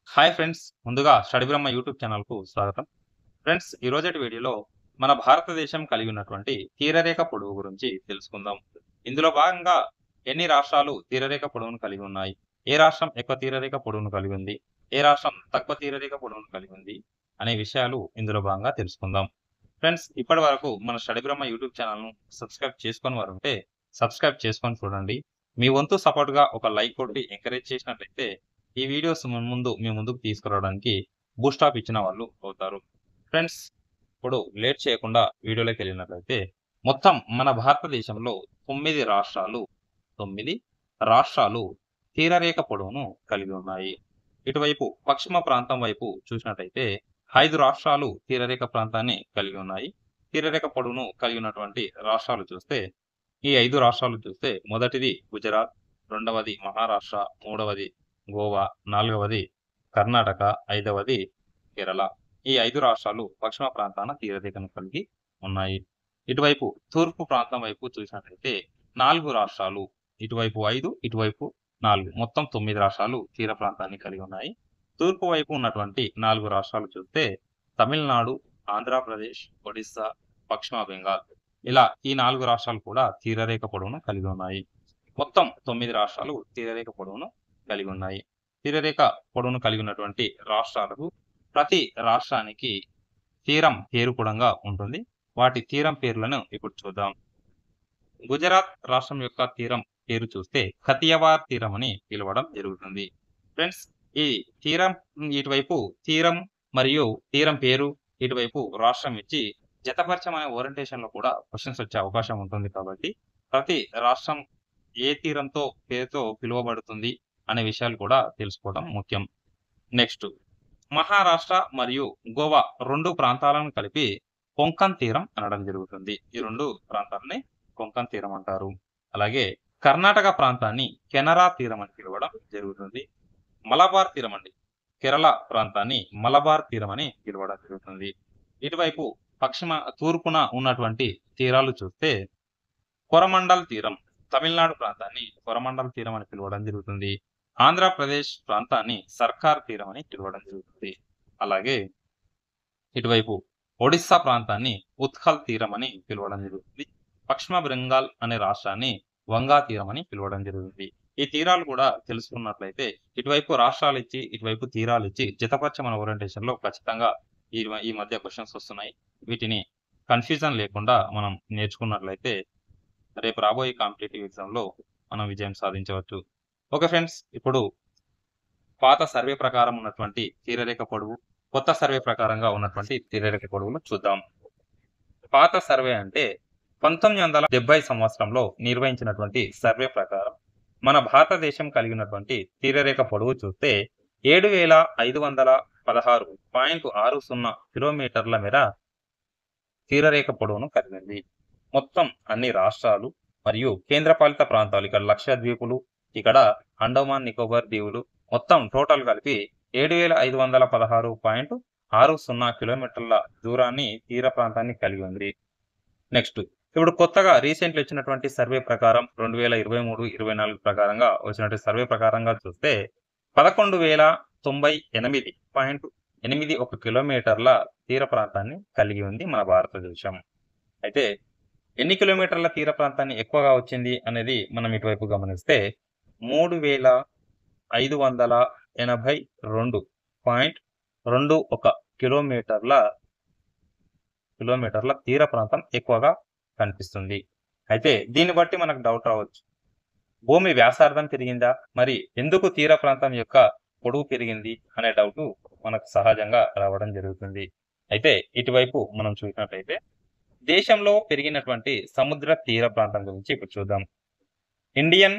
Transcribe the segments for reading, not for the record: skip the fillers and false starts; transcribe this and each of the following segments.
Hi friends. ముందుగా study బ్రహ్మ YouTube ఛానల్‌కు స్వాగతం. ఫ్రెండ్స్, ఈ రోజటి వీడియోలో మన భారతదేశం కలిగి ఉన్నటువంటి తీరరేఖ పొడవు గురించి తెలుసుకుందాం. ఇందులో భాగంగా ఎన్ని రాష్ట్రాలు తీరరేఖ పొడవును కలిగి ఉన్నాయి? ఏ రాష్ట్రం ఎక్కువ తీరరేఖ పొడవును కలిగి ఉంది? ఏ రాష్ట్రం తక్కువ తీరరేఖ పొడవును కలిగి ఉంది? అనే విషయాలు ఇందులో భాగంగా తెలుసుకుందాం. ఫ్రెండ్స్, ఇప్పటి వరకు మన స్టడీ బ్రహ్మ యూట్యూబ్ ఛానల్‌ను సబ్స్క్రైబ్ చేసుకోని వారుంటే సబ్స్క్రైబ్ చేసుకొని చూడండి. మీ వంతు సపోర్ట్‌గా ఒక లైక్ కొట్టి ఎంకరేజ్ చేసినట్లయితే ఈ వీడియోస్ ముందు మీ ముందుకు తీసుకురావడానికి బూస్టాప్ ఇచ్చిన వాళ్ళు అవుతారు. ఫ్రెండ్స్, ఇప్పుడు లేట్ చేయకుండా వీడియోలోకి వెళ్ళినట్లయితే మొత్తం మన భారతదేశంలో 9 రాష్ట్రాలు తీరరేఖ పొడవును కలిగి ఉన్నాయి. ఇటువైపు పశ్చిమ ప్రాంతం వైపు చూసినట్టయితే 5 రాష్ట్రాలు తీరరేఖ ప్రాంతాన్ని కలిగి ఉన్నాయి. తీరరేఖ పొడవును కలిగి ఉన్నటువంటి రాష్ట్రాలు చూస్తే ఈ 5 రాష్ట్రాలు చూస్తే మొదటిది గుజరాత్, రెండవది మహారాష్ట్ర, మూడవది గోవా, నాలుగవది కర్ణాటక, ఐదవది కేరళ. ఈ 5 రాష్ట్రాలు పశ్చిమ ప్రాంతాన తీరరేఖను కలిగి ఉన్నాయి. ఇటువైపు తూర్పు ప్రాంతం వైపు చూసినట్లయితే 4 రాష్ట్రాలు, ఇటువైపు 5, ఇటువైపు 4, మొత్తం 9 రాష్ట్రాలు తీర ప్రాంతాన్ని కలిగి ఉన్నాయి. తూర్పు వైపు ఉన్నటువంటి 4 రాష్ట్రాలు చూస్తే తమిళనాడు, ఆంధ్రప్రదేశ్, ఒడిస్సా, పశ్చిమ బెంగాల్. ఇలా ఈ 4 రాష్ట్రాలు కూడా తీరరేఖ పొడవును కలిగి ఉన్నాయి. మొత్తం 9 రాష్ట్రాలు తీరరేఖ పొడవును కలిగి ఉన్నాయి. తీరరేఖ పొడవును కలిగి ఉన్నటువంటి రాష్ట్రాలకు ప్రతి రాష్ట్రానికి తీరం పేరు కూడా ఉంటుంది. వాటి తీరం పేర్లను ఇప్పుడు చూద్దాం. గుజరాత్ రాష్ట్రం యొక్క తీరం పేరు చూస్తే కతియవార్ తీరం అని పిలవడం జరుగుతుంది. ఫ్రెండ్స్, ఈ తీరం ఇటువైపు తీరం మరియు తీరం పేరు ఇటువైపు రాష్ట్రం ఇచ్చి జతపరచమనే ఓరియంటేషన్ లో కూడా క్వశ్చన్స్ వచ్చే అవకాశం ఉంటుంది. కాబట్టి ప్రతి రాష్ట్రం ఏ తీరంతో పేరుతో పిలువబడుతుంది అనే విషయాలు కూడా తెలుసుకోవడం ముఖ్యం. నెక్స్ట్, మహారాష్ట్ర మరియు గోవా 2 ప్రాంతాలను కలిపి కొంకన్ తీరం అనడం జరుగుతుంది. ఈ 2 ప్రాంతాలని కొంకన్ తీరం అంటారు. అలాగే కర్ణాటక ప్రాంతాన్ని కెనరా తీరం అని పిలవడం జరుగుతుంది. మలబార్ తీరం అండి, కేరళ ప్రాంతాన్ని మలబార్ తీరం అని పిలవడం జరుగుతుంది. ఇటువైపు తూర్పున ఉన్నటువంటి తీరాలు చూస్తే కొరమండల్ తీరం, తమిళనాడు ప్రాంతాన్ని కొరమండల్ తీరం అని పిలవడం జరుగుతుంది. ఆంధ్రప్రదేశ్ ప్రాంతాన్ని సర్కార్ తీరం అని పిలవడం జరుగుతుంది. అలాగే ఇటువైపు ఒడిస్సా ప్రాంతాన్ని ఉత్కల్ తీరం అని పిలవడం జరుగుతుంది. పశ్చిమ బెంగాల్ అనే రాష్ట్రాన్ని వంగా తీరం అని పిలవడం జరుగుతుంది. ఈ తీరాలు కూడా తెలుసుకున్నట్లయితే ఇటువైపు రాష్ట్రాలు ఇచ్చి ఇటువైపు తీరాలు ఇచ్చి జతపరచమన ఓరియంటేషన్ లో ఖచ్చితంగా ఈ మధ్య క్వశ్చన్స్ వస్తున్నాయి. వీటిని కన్ఫ్యూజన్ లేకుండా మనం నేర్చుకున్నట్లయితే రేపు రాబోయే కాంపిటేటివ్ ఎగ్జామ్ లో మనం విజయం సాధించవచ్చు. ఓకే ఫ్రెండ్స్, ఇప్పుడు పాత సర్వే ప్రకారం ఉన్నటువంటి తీరరేఖ పొడవు, కొత్త సర్వే ప్రకారంగా ఉన్నటువంటి తీరరేఖ పొడవులు చూద్దాం. పాత సర్వే అంటే 1970 సంవత్సరంలో నిర్వహించినటువంటి సర్వే ప్రకారం మన భారతదేశం కలిగినటువంటి తీరరేఖ పొడవు చూస్తే 7516.60 కిలోమీటర్ల మేర తీరరేఖ పొడవును కలిగింది. మొత్తం అన్ని రాష్ట్రాలు మరియు కేంద్రపాలిత ప్రాంతాలు, ఇక్కడ లక్షద్వీపులు, ఇక్కడ అండమాన్ నికోబార్ దీవులు, మొత్తం టోటల్ కలిపి 7516.60 కిలోమీటర్ల దూరాన్ని తీర ప్రాంతాన్ని కలిగి ఉంది. నెక్స్ట్, ఇప్పుడు కొత్తగా రీసెంట్లీ వచ్చినటువంటి సర్వే ప్రకారం 2023-24 ప్రకారంగా వచ్చినటువంటి సర్వే ప్రకారంగా చూస్తే 11,098.81 కిలోమీటర్ల తీర ప్రాంతాన్ని కలిగి ఉంది మన భారతదేశం. అయితే ఎన్ని కిలోమీటర్ల తీర ప్రాంతాన్ని ఎక్కువగా వచ్చింది అనేది మనం ఇటువైపు గమనిస్తే 3,582.21 కిలోమీటర్ల తీర ప్రాంతం ఎక్కువగా కనిపిస్తుంది. అయితే దీన్ని బట్టి మనకు డౌట్ రావచ్చు, భూమి వ్యాసార్థం పెరిగిందా, మరి ఎందుకు తీర ప్రాంతం యొక్క పొడవు పెరిగింది అనే డౌట్ మనకు సహజంగా రావడం జరుగుతుంది. అయితే ఇటువైపు మనం చూసినట్లయితే దేశంలో పెరిగినటువంటి సముద్ర తీర ప్రాంతం గురించి ఇప్పుడు చూద్దాం. ఇండియన్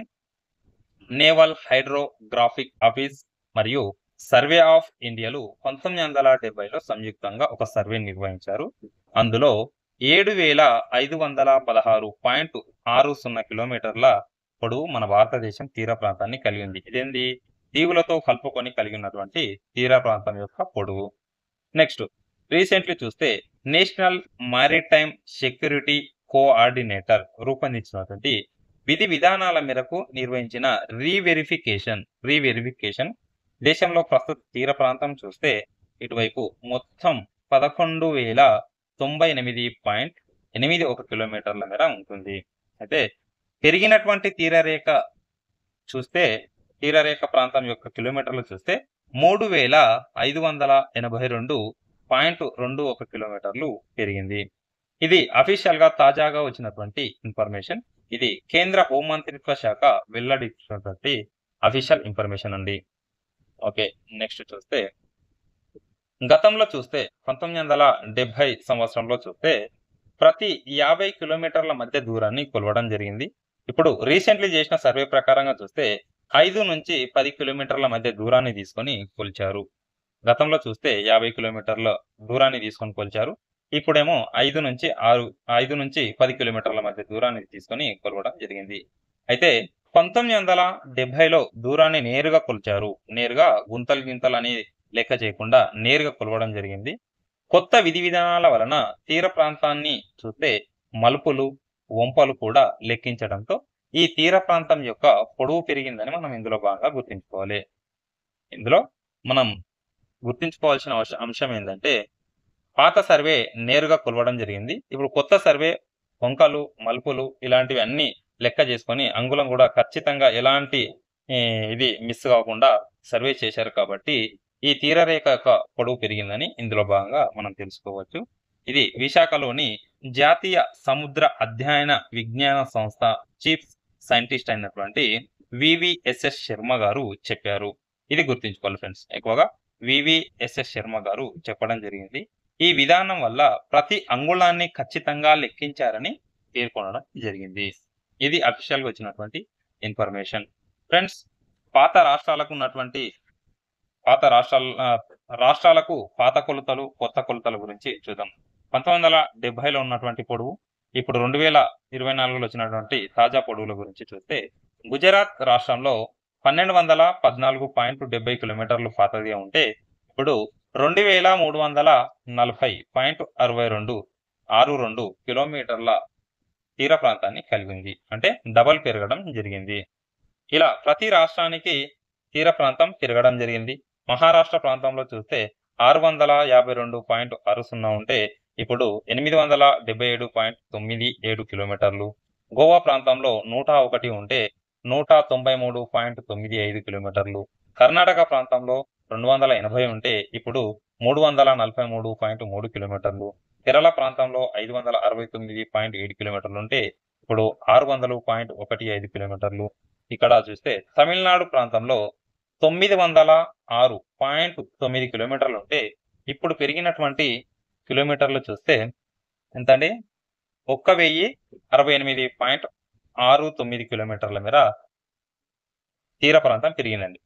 నేవల్ హైడ్రోగ్రాఫిక్ ఆఫీస్ మరియు సర్వే ఆఫ్ ఇండియాలు 1970లో సంయుక్తంగా ఒక సర్వే నిర్వహించారు. అందులో 7,516.60 కిలోమీటర్ల పొడవు మన భారతదేశం తీర ప్రాంతాన్ని కలిగి ఉంది. ఇదేంది, దీవులతో కలుపుకొని కలిగి ఉన్నటువంటి తీర ప్రాంతం యొక్క పొడవు. నెక్స్ట్, రీసెంట్లీ చూస్తే నేషనల్ మారిటైమ్ సెక్యూరిటీ కోఆర్డినేటర్ రూపొందించినటువంటి విధి విధానాల మేరకు నిర్వహించిన రీవెరిఫికేషన్ దేశంలో ప్రస్తుత తీర ప్రాంతం చూస్తే ఇటువైపు మొత్తం 11,098.81 కిలోమీటర్ల మేర ఉంటుంది. అయితే పెరిగినటువంటి తీరరేఖ ప్రాంతం యొక్క కిలోమీటర్లు చూస్తే 3,582.21 కిలోమీటర్లు పెరిగింది. ఇది అఫీషియల్ గా తాజాగా వచ్చినటువంటి ఇన్ఫర్మేషన్. ఇది కేంద్ర హోంమంత్రిత్వ శాఖ వెల్లడించినటువంటి అఫీషియల్ ఇన్ఫర్మేషన్ అండి. ఓకే, నెక్స్ట్ చూస్తే గతంలో చూస్తే 1970 సంవత్సరంలో చూస్తే ప్రతి 50 కిలోమీటర్ల మధ్య దూరాన్ని కొలవడం జరిగింది. ఇప్పుడు రీసెంట్లీ చేసిన సర్వే ప్రకారంగా చూస్తే 5 నుంచి 10 కిలోమీటర్ల మధ్య దూరాన్ని తీసుకొని కొలిచారు. గతంలో చూస్తే 50 కిలోమీటర్ల దూరాన్ని తీసుకొని కొలిచారు. ఇప్పుడేమో 5 నుంచి 10 కిలోమీటర్ల మధ్య దూరాన్ని తీసుకొని కొలవడం జరిగింది. అయితే 1970లో దూరాన్ని నేరుగా కొలిచారు. నేరుగా గింతలు లెక్క చేయకుండా నేరుగా కొలవడం జరిగింది. కొత్త విధి విధానాల వలన తీర ప్రాంతాన్ని చూస్తే మలుపులు, వంపలు కూడా లెక్కించడంతో ఈ తీర ప్రాంతం యొక్క పొడవు పెరిగిందని మనం ఇందులో బాగా గుర్తుంచుకోవాలి. ఇందులో మనం గుర్తుంచుకోవాల్సిన అంశం ఏంటంటే పాత సర్వే నేరుగా కొలవడం జరిగింది. ఇప్పుడు కొత్త సర్వే వంకలు, మలుపులు ఇలాంటివి అన్ని లెక్క చేసుకొని అంగుళం కూడా ఖచ్చితంగా ఎలాంటి ఇది మిస్ కాకుండా సర్వే చేశారు కాబట్టి ఈ తీరరేఖ యొక్క పొడవు పెరిగిందని ఇందులో భాగంగా మనం తెలుసుకోవచ్చు. ఇది విశాఖలోని జాతీయ సముద్ర అధ్యయన విజ్ఞాన సంస్థ చీఫ్ సైంటిస్ట్ అయినటువంటి వివిఎస్ఎస్ శర్మ గారు చెప్పారు. ఇది గుర్తుంచుకోవాలి ఫ్రెండ్స్. ఎక్కువగా వివిఎస్ఎస్ శర్మ గారు చెప్పడం జరిగింది. ఈ విధానం వల్ల ప్రతి అంగుళాన్ని ఖచ్చితంగా లెక్కించారని పేర్కొనడం జరిగింది. ఇది అఫీషియల్ గా వచ్చినటువంటి ఇన్ఫర్మేషన్. ఫ్రెండ్స్, రాష్ట్రాలకు పాత కొలతలు, కొత్త కొలతల గురించి చూద్దాం. 1970లో ఉన్నటువంటి పొడవు, ఇప్పుడు 2024లో వచ్చినటువంటి తాజా పొడవుల గురించి చూస్తే గుజరాత్ రాష్ట్రంలో 1214.70 కిలోమీటర్లు పాతదిగా ఉంటే ఇప్పుడు 2340.62 కిలోమీటర్ల తీర ప్రాంతాన్ని కలిగి ఉంది. అంటే డబల్ పెరగడం జరిగింది. ఇలా ప్రతి రాష్ట్రానికి తీర ప్రాంతం పెరగడం జరిగింది. మహారాష్ట్ర ప్రాంతంలో చూస్తే 652.60 ఉంటే ఇప్పుడు 877.97 కిలోమీటర్లు. గోవా ప్రాంతంలో 101 ఉంటే 193.95 కిలోమీటర్లు. కర్ణాటక ప్రాంతంలో 280 ఉంటే ఇప్పుడు 343.3 కిలోమీటర్లు. కేరళ ప్రాంతంలో 569.7 కిలోమీటర్లు ఉంటే ఇప్పుడు 600.15 కిలోమీటర్లు. ఇక్కడ చూస్తే తమిళనాడు ప్రాంతంలో 906.9 కిలోమీటర్లు ఉంటే ఇప్పుడు పెరిగినటువంటి కిలోమీటర్లు చూస్తే ఎంత అండి? 1068.69 కిలోమీటర్ల మేర తీర ప్రాంతం పెరిగిందండి.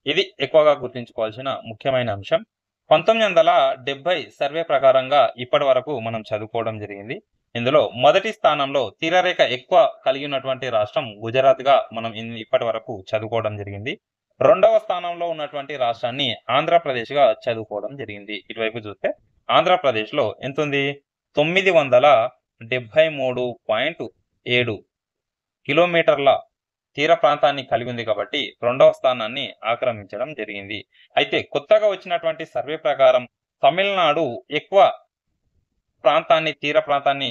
ఇది ఎక్కువగా గుర్తుంచుకోవాల్సిన ముఖ్యమైన అంశం. 1970 సర్వే ప్రకారంగా ఇప్పటి వరకు మనం చదువుకోవడం జరిగింది. ఇందులో మొదటి స్థానంలో తీరరేఖ ఎక్కువ కలిగి ఉన్నటువంటి రాష్ట్రం గుజరాత్ గా మనం ఇప్పటి వరకు చదువుకోవడం జరిగింది. రెండవ స్థానంలో ఉన్నటువంటి రాష్ట్రాన్ని ఆంధ్రప్రదేశ్ గా చదువుకోవడం జరిగింది. ఇటువైపు చూస్తే ఆంధ్రప్రదేశ్ లో ఎంత ఉంది? 973.7 కిలోమీటర్ల తీర ప్రాంతాన్ని కలిగి ఉంది కాబట్టి రెండవ స్థానాన్ని ఆక్రమించడం జరిగింది. అయితే కొత్తగా వచ్చినటువంటి సర్వే ప్రకారం తమిళనాడు ఎక్కువ తీర ప్రాంతాన్ని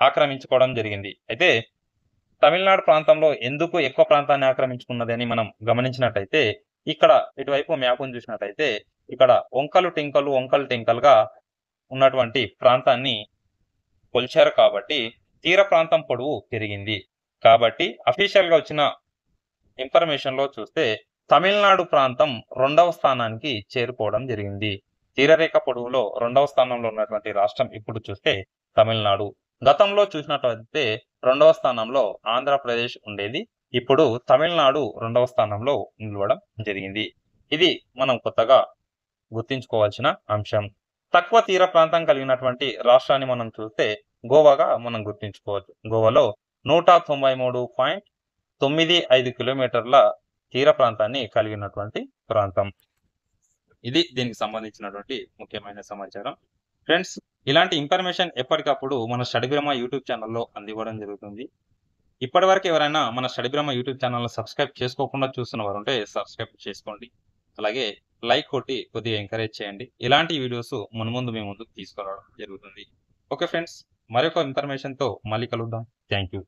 ఆక్రమించుకోవడం జరిగింది. అయితే తమిళనాడు ప్రాంతంలో ఎందుకు ఎక్కువ ప్రాంతాన్ని ఆక్రమించుకున్నది అని మనం గమనించినట్టయితే ఇక్కడ ఇటువైపు మ్యాప్ను చూసినట్టయితే ఇక్కడ వంకలు టెంకలుగా ఉన్నటువంటి ప్రాంతాన్ని కొలిచారు కాబట్టి తీర ప్రాంతం పొడవు పెరిగింది. కాబట్టి అఫీషియల్ గా వచ్చిన ఇన్ఫర్మేషన్ లో చూస్తే తమిళనాడు ప్రాంతం రెండవ స్థానానికి చేరుకోవడం జరిగింది. తీరరేఖ పొడవులో రెండవ స్థానంలో ఉన్నటువంటి రాష్ట్రం ఇప్పుడు చూస్తే తమిళనాడు. గతంలో చూసినట్లయితే రెండవ స్థానంలో ఆంధ్రప్రదేశ్ ఉండేది. ఇప్పుడు తమిళనాడు రెండవ స్థానంలో నిలవడం జరిగింది. ఇది మనం కొత్తగా గుర్తించుకోవాల్సిన అంశం. తక్కువ తీర ప్రాంతం కలిగినటువంటి రాష్ట్రాన్ని మనం చూస్తే గోవాగా మనం గుర్తించుకోవచ్చు. గోవాలో 193.95 కిలోమీటర్ల తీర ప్రాంతాన్ని కలిగినటువంటి ప్రాంతం. ఇది దీనికి సంబంధించినటువంటి ముఖ్యమైన సమాచారం. ఫ్రెండ్స్, ఇలాంటి ఇన్ఫర్మేషన్ ఎప్పటికప్పుడు మన స్టడీ బ్రహ్మ యూట్యూబ్ ఛానల్లో అందివ్వడం జరుగుతుంది. ఇప్పటివరకు ఎవరైనా మన స్టడీ బ్రహ్మ యూట్యూబ్ ఛానల్ సబ్స్క్రైబ్ చేసుకోకుండా చూస్తున్న వారు ఉంటే సబ్స్క్రైబ్ చేసుకోండి. అలాగే లైక్ కొట్టి కొద్దిగా ఎంకరేజ్ చేయండి. ఇలాంటి వీడియోస్ మున్ముందు మీ ముందుకు తీసుకురావడం జరుగుతుంది. ఓకే ఫ్రెండ్స్, మరొక ఇన్ఫర్మేషన్‌తో మళ్ళీ కలుద్దాం. Thank you.